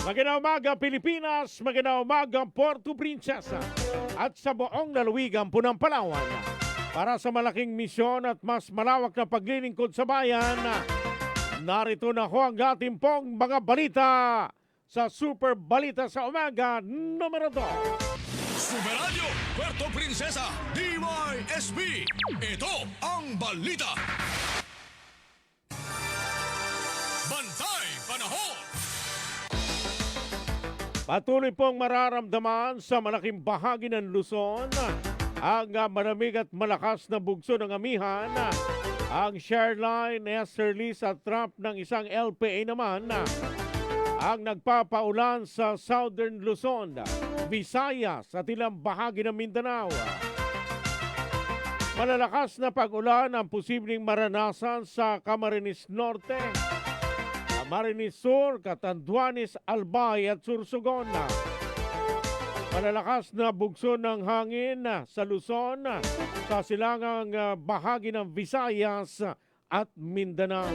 Magandang umaga Pilipinas, magandang umaga Puerto Princesa at sa buong lalawigan po ng Palawan. Para sa malaking misyon at mas malawak na paglilingkod sa bayan, narito na ho ang ating pong mga balita sa Super Balita sa Umaga numero 2. Super Radio Puerto Princesa DYSB. Ito ang balita. Bantay Panahon. Patuloy pong mararamdaman sa malaking bahagi ng Luzon ang malamig at malakas na bugso ng amihan. Ang Shareline, Easterly sa trap ng isang LPA naman ang nagpapaulan sa Southern Luzon, Visayas at ilang bahagi ng Mindanao. Malalakas na pag-ulan ang posibleng maranasan sa Camarines Norte, Camarines Sur, Catanduanes, Albay at Sursogon. Malalakas na bugso ng hangin sa Luzon, sa silangang bahagi ng Visayas at Mindanao.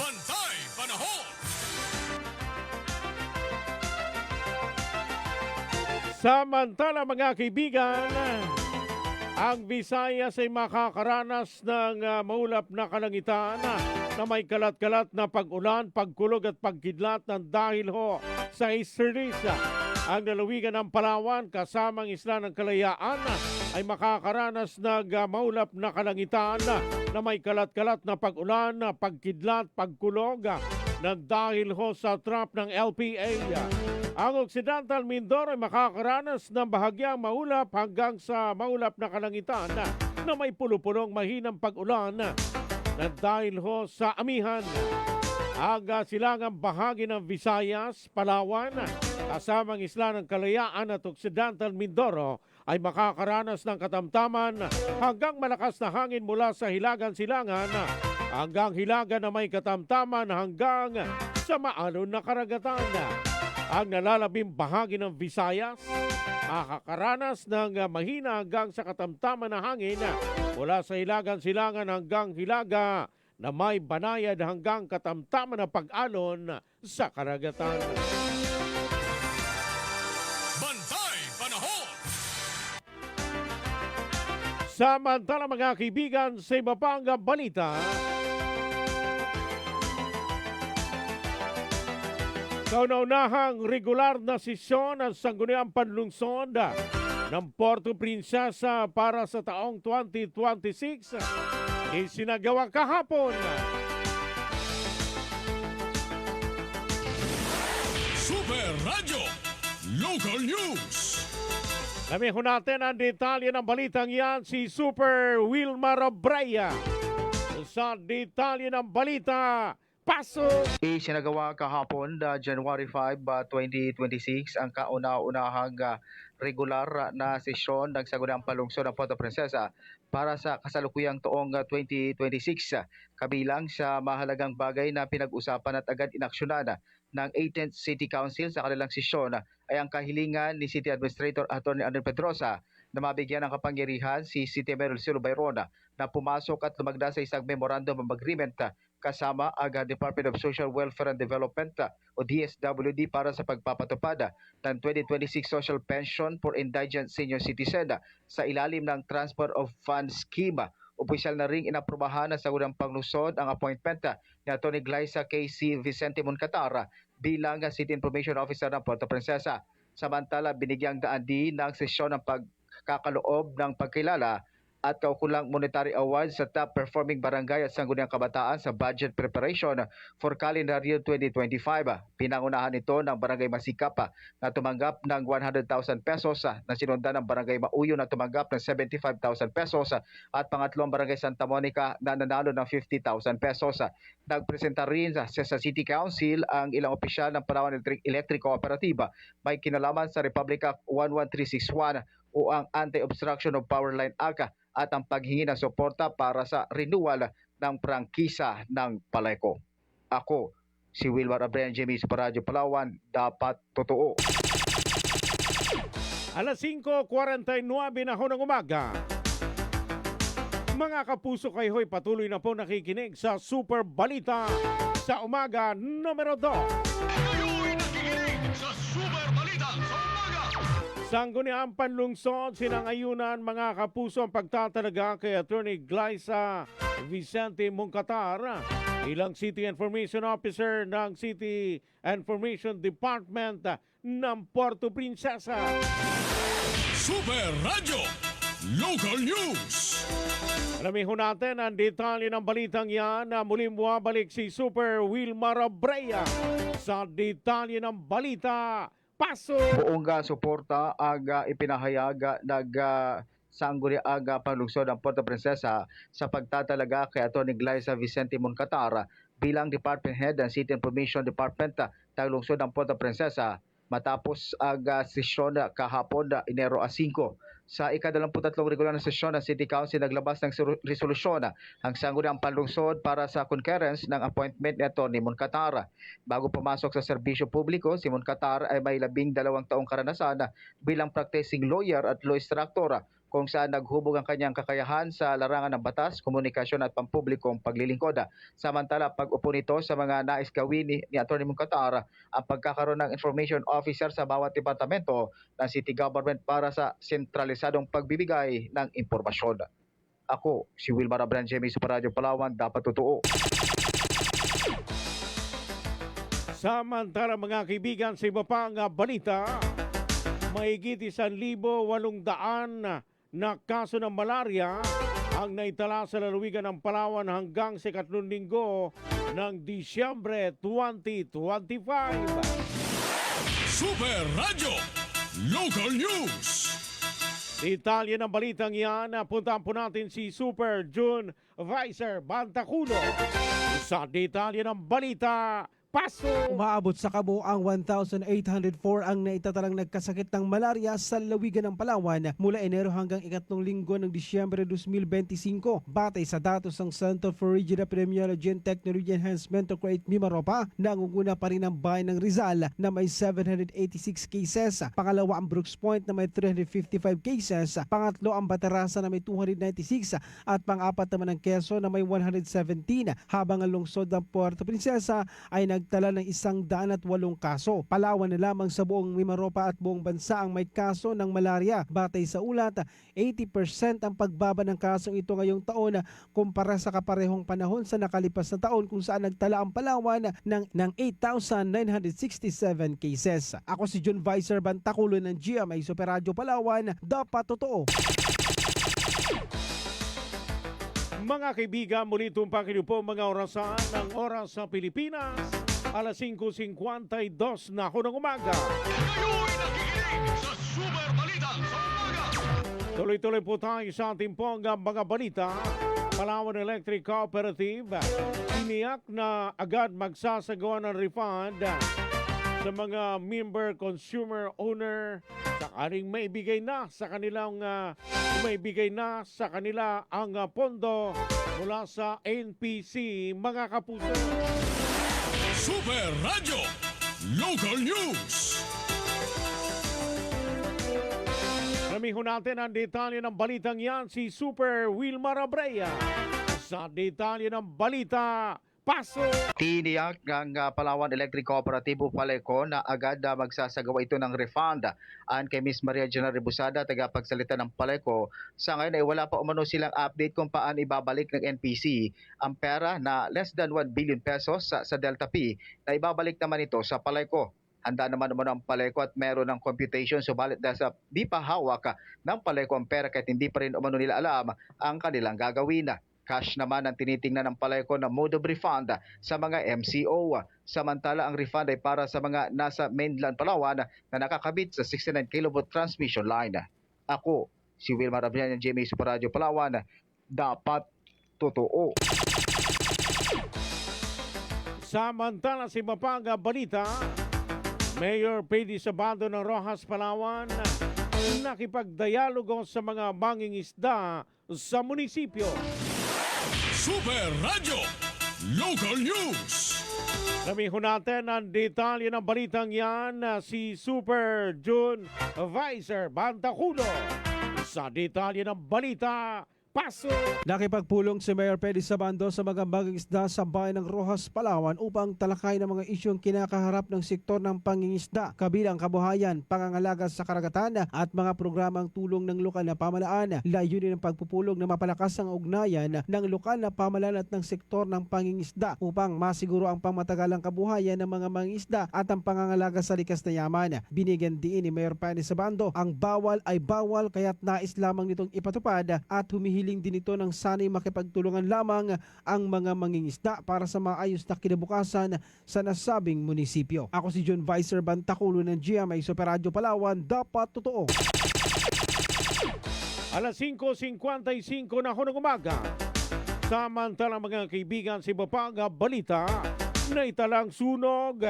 Bantay Panahon. Samantala mga kaibigan, ang Visayas ay makakaranas ng maulap na kalangitan na may kalat-kalat na pag-ulan, pagkulog at pagkidlat ng dahil ho sa easterlies. Ang lalawigan ng Palawan kasamang Isla ng Kalayaan ay makakaranas ng maulap na kalangitan na may kalat-kalat na pag-ulan, pagkidlat, pagkulog ng dahil ho sa trap ng LPA. Ang Occidental Mindoro ay makakaranas ng bahagyang maulap hanggang sa maulap na kalangitan na may pulo-pulong mahinang pag-ulan na dahil ho sa amihan. Ang silangang bahagi ng Visayas, Palawan, kasamang Isla ng Kalayaan at Occidental Mindoro ay makakaranas ng katamtaman hanggang malakas na hangin mula sa hilagan-silangan hanggang hilaga na may katamtaman hanggang sa maalon na karagatan. Ang nalalabing bahagi ng Visayas makakaranas ng mahina hanggang sa katamtaman na hangin mula sa hilagan-silangan hanggang hilaga na may banayad hanggang katamtaman na pag-alon sa karagatan. Bantay Panahon. Samantala mga kaibigan, sa iba pang balita, kauna-unahang regular na sesyon ng Sangguniang Panlungsod ng Puerto Princesa para sa taong 2026 isinagawa kahapon. Super Radio Local News. Kami ho natin ang detalye ng balitang yan, si Super Wilmar Abreya. Sa detalye ng balita, pasok! Isinagawa kahapon January 5, 2026 ang kauna-unahang regular na sesyon ng Sangguniang Panlungsod ng Puerto Princesa para sa kasalukuyang taong 2026. Kabilang sa mahalagang bagay na pinag-usapan at agad inaksyonan ng 18th City Council sa kanilang sesyon ay ang kahilingan ni City Administrator Atty. Andren Pedrosa na mabigyan ng kapangyarihan si City Mayor Lucilo Bayron na pumasok at lumagda sa isang Memorandum of Agreement kasama ang Department of Social Welfare and Development o DSWD para sa pagpapatupad ng 2026 Social Pension for Indigent Senior Citizen sa ilalim ng Transfer of Funds Scheme. Opisyal na ring inaprubahan sa Sangguniang Panlungsod ang appointment ni Atty. Glyza K.C. Vicente Moncatar bilang City Information Officer ng Puerto Princesa. Samantala, binigyang daan din ng sesyon ng pagkakaloob ng pagkilala at kaukulang monetary award sa top performing barangay at sangguniang kabataan sa budget preparation for calendar year 2025. Pinangunahan ito ng Barangay Masikap na tumanggap ng 100,000 pesos na sinundan ng Barangay Mauyo na tumanggap ng 75,000 pesos at pangatlong Barangay Santa Monica na nanalo ng 50,000 pesos. Nagpresenta rin sa City Council ang ilang opisyal ng Palawan Electric Cooperative may kinalaman sa Republic Act 11361 o ang Anti-Obstruction of Power Line Act at ang paghingi ng suporta para sa renewal ng prangkisa ng Paleco. Ako, si Wilmar Abreya, Jimmy sa Radyo Palawan, dapat totoo. Alas 5:49 na ho ng umaga. Mga kapuso, kayo ho'y patuloy na po nakikinig sa Super Balita sa umaga, numero 2. Kayo'y nakikinig sa Super Balita sa Umaga. Sangguniang panlungsod, sinangayunan mga kapuso ang pagtatalaga kay Attorney Glyza Vicente Moncatar, ilang City Information Officer ng City Information Department ng Puerto Princesa. Super Radio Local News. Alamin ho natin ang detalye ng balitang yan na muling bumabalik si Super Wilmar Abrea sa detalye ng balita. Paso! Buong suporta aga ipinahayag sangguni aga panlungsod ng Puerto Princesa sa pagtatalaga kay Atty. Glyza Vicente Moncatar bilang Department Head ng City Information Department ng lungsod ng Puerto Princesa matapos aga sesyon kahapon Enero 5. Sa ika-23 regular na sesyon ng City Council, naglabas ng resolusyon ang sangguniang panlungsod para sa concurrence ng appointment ni Atty. Moncatar. Bago pumasok sa serbisyo publiko, si Moncatar ay may 12 taong karanasan bilang practicing lawyer at law instructor kung saan naghubog ang kanyang kakayahan sa larangan ng batas, komunikasyon at pampublikong paglilingkod. Samantala, pag-upo nito sa mga nais gawin ni Atty. Moncatar ang pagkakaroon ng information officer sa bawat departamento ng city government para sa sentralisadong pagbibigay ng impormasyon. Ako, si Wilmar Abrea, GMA Super Radio Palawan, dapat totoo. Samantala mga kaibigan, sa iba pang balita, mahigit 1,800 na kaso ng malaria ang naitala sa lalawigan ng Palawan hanggang sa ikatlong linggo ng Disyembre 2025. Super Radio Local News. Detalye ng balitang yan, puntaan po natin si Super June Vicer Bantaculo sa detalye ng balita. Paso! Umaabot sa kabuang 1,804 ang naitatalang nagkasakit ng malaria sa lalawigan ng Palawan mula Enero hanggang ikatlong linggo ng Disyembre 2025. Batay sa datos ng Center for Regional Epidemiology and Technology Enhancement o CREATE Mimaropa, nangunguna pa rin ang bayan ng Rizal na may 786 cases. Pangalawa ang Brooks Point na may 355 cases. Pangatlo ang Batarasa na may 296 at pang-apat naman ang Quezon na may 117, habang ang lungsod ng Puerto Princesa ay nagtala ng 108 kaso. Palawan na lamang sa buong Mimaropa at buong bansa ang may kaso ng malaria. Batay sa ulat, 80% ang pagbaba ng kasong ito ngayong taon kumpara sa kaparehong panahon sa nakalipas na taon kung saan nagtala ang Palawan ng 8,967 cases. Ako si John Vicer Bantaculo ng GMA Super Radio Palawan, dapat totoo. Mga kaibigan, muli tumpak niyo po mga orasan ng oras sa Pilipinas. Alas 5:52 na ako ng umaga. Kayo'y nakikinig sa Super Balita sa Umaga. Tuloy-tuloy po tayo sa ating pong mga balita. Palawan Electric Cooperative iniyak na agad magsasagawa ng refund sa mga member consumer owner sakaling maibigay na sa kanila ang pondo mula sa NPC, mga kapuso. Super Radio Local News. Namiho natin ang detalye ng balitang yan, si Super Wilmar Abrea sa detalye ng balita. Paso! Tiniyak ng Palawan Electric Cooperative Paleco na agad magsasagawa ito ng refund. Ayon kay Ms. Maria General Rebusada, tagapagsalita ng Paleco, sa ngayon ay wala pa umano silang update kung paano ibabalik ng NPC ang pera na less than 1 billion pesos sa Delta P na ibabalik naman ito sa Paleco. Handa naman ang Paleco at meron ng computation, subalit dahil sa di pa hawak ng Paleco ang pera kahit hindi pa rin umano nila alam ang kanilang gagawin. Cash naman ang tinitingnan ng Paleco na mode of refund sa mga MCO. Samantala, ang refund ay para sa mga nasa mainland Palawan na nakakabit sa 69 kV transmission line. Ako, si Wilmar Abrea ng GMA Super Radio Palawan, dapat totoo. Samantala, si Mapanga Balita, Mayor Pedi Sabado ng Rojas, Palawan, nakipagdialogo sa mga mangingisda sa munisipyo. Super Radio Local News. Namiho natin ang detalye ng balitang yan, si Super June Vicer Bantaculo sa detalye ng balita. Paso! Nakipagpulong si Mayor Pedi Sabando sa mga mangingisda sa bayan ng Rojas, Palawan upang talakay ng mga isyong kinakaharap ng sektor ng pangingisda, kabilang kabuhayan, pangangalaga sa karagatan at mga programang tulong ng lokal na pamalaan. Layunin ng pagpupulong na mapalakas ang ugnayan ng lokal na pamalaan at ng sektor ng pangingisda upang masiguro ang pangmatagalang kabuhayan ng mga mangingisda at ang pangangalaga sa likas na yaman. Binigyan din ni Mayor Pedi Sabando ang bawal ay bawal kaya't nais lamang nitong ipatupad at humihiling din ito ng sanay makipagtulungan lamang ang mga mangingisda para sa maayos na kinabukasan sa nasabing munisipyo. Ako si John Vicer Bantaculo ng GMA Super Radio Palawan, dapat totoo. Alas 5:55 na ho ng umaga. Samantalang mga kaibigan, si Bapaga Balita na italang sunog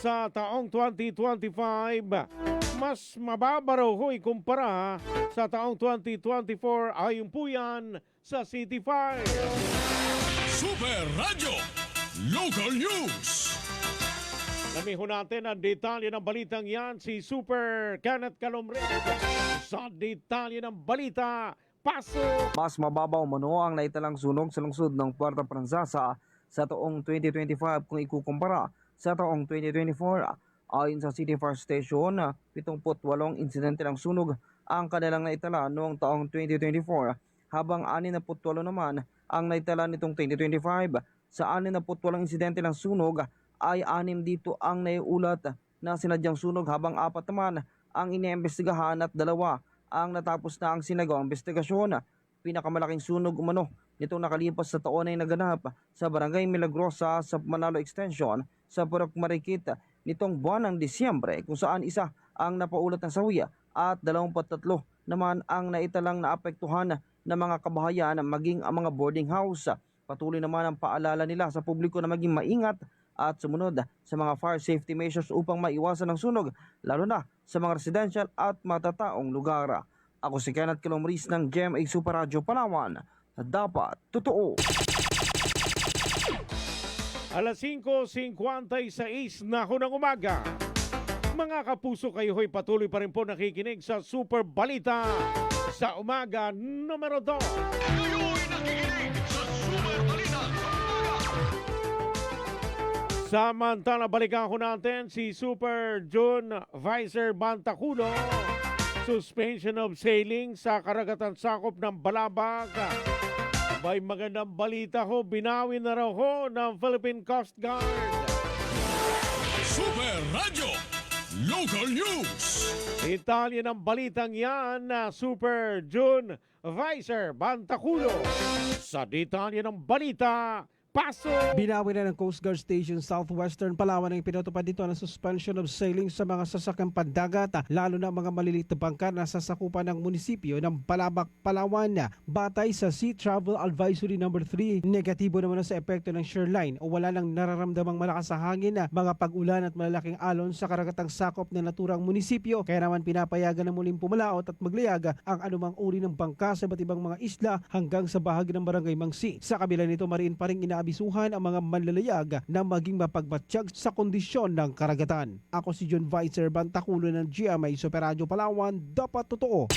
sa taong 2025. Mas mababa raw ho ikumpara sa taong 2024 ayon po yan sa City Fire. Super Radio Local News. Namiho natin ang detalye ng balitang yan si Super Kenneth Calomre. Sa detalye ng balita, Paso! Mas mababaw mano ang naitalang sunog sa lungsod ng Puerto Princesa sa taong 2025 kung ikukumpara sa taong 2024. Ayon sa City Fire Station, 78 insidente ng sunog ang kanilang naitala noong taong 2024 habang 68 naman ang naitala nitong 2025. Sa 68 insidente ng sunog ay 6 dito ang naiulat na sinadyang sunog habang 4 naman ang iniimbestigahan at 2 ang natapos na ang sinagawang investigasyon. Pinakamalaking sunog umano nitong nakalipas sa taon ay naganap sa Barangay Milagrosa sa Manalo Extension sa Purok Marikit nitong buwan ng Disyembre kung saan isa ang napaulat ng sawi at 23 naman ang naitalang naapektuhan ng mga kabahayan maging ang mga boarding house. Patuloy naman ang paalala nila sa publiko na maging maingat at sumunod sa mga fire safety measures upang maiwasan ang sunog lalo na sa mga residential at matataong lugar. Ako si Kenneth Calomris ng GMA Super Radio Palawan. Dapat totoo. Alas 5:56 na ho ng umaga. Mga kapuso, kayo ho'y patuloy pa rin po nakikinig sa Super Balita sa umaga numero 2. Kayo'y nakikinig sa Super Balita sa umaga. Samantala, balikan ko natin si Super John Vicer Bantaculo. Suspension of sailing sa karagatan sakop ng Balabag. May magandang balita ho, binawi na raw ho ng Philippine Coast Guard. Super Radio Local News. Detalye ng balitang yan na Super June Vicer Bantaculo. Sa detalye ng balita, Paso! Binawi na ng Coast Guard Station Southwestern Palawan ang pinatupad dito ng suspension of sailing sa mga sasakyang pandagat, lalo na mga maliliit na bangka na sasakupan ng munisipyo ng Balabac, Palawan. Batay sa Sea Travel Advisory No. 3, negatibo naman sa epekto ng shoreline o wala nang nararamdamang malakas sa hangin, mga pag-ulan at malalaking alon sa karagatang sakop ng naturang munisipyo. Kaya naman pinapayagan na muling pumalaot at maglayag ang anumang uri ng bangka sa iba't ibang mga isla hanggang sa bahagi ng Barangay Mangsi. Sa kabila nito, mariin pa rin inaabisuhan ang mga manlalayag na maging mapagbatsyag sa kondisyon ng karagatan. Ako si John Vicer Bantaculo ng GMA Super Radio Palawan, dapat totoo.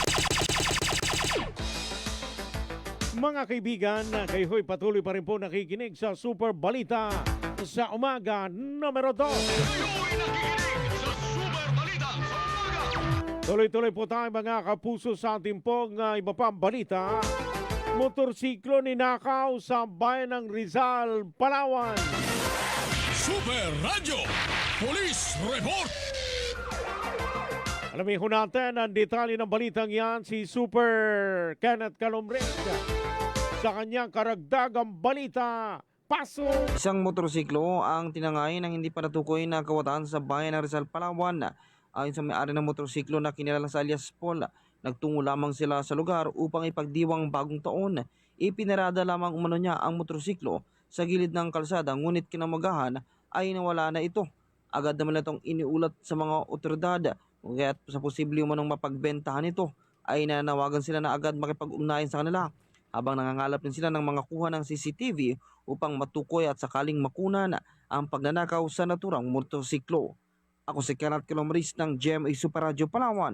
Mga kaibigan, kayo'y patuloy pa rin po nakikinig sa Super Balita sa umaga numero 2. Kayo'y nakikinig sa Super Balita sa umaga. Tuloy-tuloy po tayo mga kapuso sa ating pong iba pang balita. Motorsiklo ninakaw sa bayan ng Rizal, Palawan. Super Radio Police Report. Alamin ho natin ang detalye ng balitang yan si Super Kenneth Calomre sa kanyang karagdagang balita. Paso! Isang motorsiklo ang tinangay ng hindi pa natukoy na kawatan sa bayan ng Rizal, Palawan. Ayon sa may-ari ng motorsiklo na kinilala sa alias Paul, nagtungo lamang sila sa lugar upang ipagdiwang bagong taon. Ipinarada lamang umano niya ang motorsiklo sa gilid ng kalsada ngunit kinamagahan ay nawala na ito. Agad naman itong iniulat sa mga otoridad kaya sa posibleng umanong mapagbentahan ito ay nanawagan sila na agad makipag-ugnayan sa kanila habang nangangalap din sila ng mga kuha ng CCTV upang matukoy at sakaling makunan ang pagnanakaw sa naturang motorsiklo. Ako si Kenneth Calomris ng GMA Super Radio Palawan.